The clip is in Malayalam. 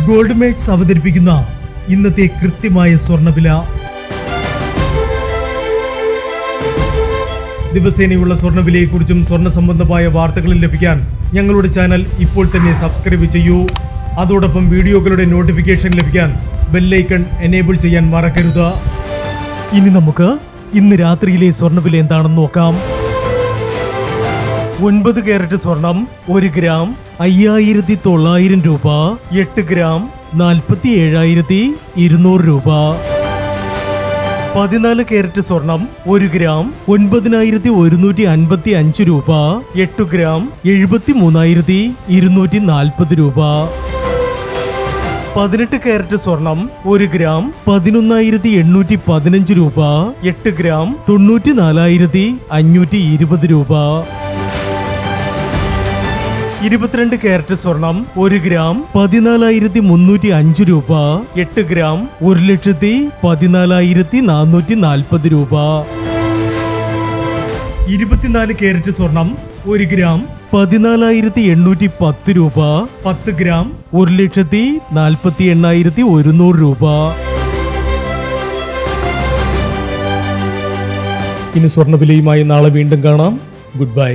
ഗോൾഡ് മേക്സ് അവതരിപ്പിക്കുന്ന ഇന്നത്തെ കൃത്യമായ സ്വർണ്ണവില. ദിവസേനയുള്ള സ്വർണ്ണവിലയെക്കുറിച്ചും സ്വർണ്ണ സംബന്ധമായ വാർത്തകളും ലഭിക്കാൻ ഞങ്ങളുടെ ചാനൽ ഇപ്പോൾ തന്നെ സബ്സ്ക്രൈബ് ചെയ്യൂ. അതോടൊപ്പം വീഡിയോകളുടെ നോട്ടിഫിക്കേഷൻ ലഭിക്കാൻ ബെല്ലൈക്കൺ എനേബിൾ ചെയ്യാൻ മറക്കരുത്. ഇനി നമുക്ക് ഇന്ന് രാത്രിയിലെ സ്വർണ്ണവില എന്താണെന്ന് നോക്കാം. 9 കാരറ്റ് സ്വർണം 1 ഗ്രാം 5900 രൂപ. 8 ഗ്രാം 47,200 രൂപ. 14 കാരറ്റ് സ്വർണം 1 ഗ്രാം 9155 രൂപ. 8 ഗ്രാം 73,240 രൂപ. 18 കാരറ്റ് സ്വർണം 1 ഗ്രാം 11,815 രൂപ. 8 ഗ്രാം 94,520 രൂപ. 22 കാരറ്റ് സ്വർണം 1 ഗ്രാം 14,305 രൂപ. 8 ഗ്രാം 1,14,440 രൂപ. 24 കാരറ്റ് സ്വർണം 1 ഗ്രാം 14,810 രൂപ. 10 ഗ്രാം 1,48,100 രൂപ. ഇനി സ്വർണ്ണവിലയുമായി നാളെ വീണ്ടും കാണാം. Good bye.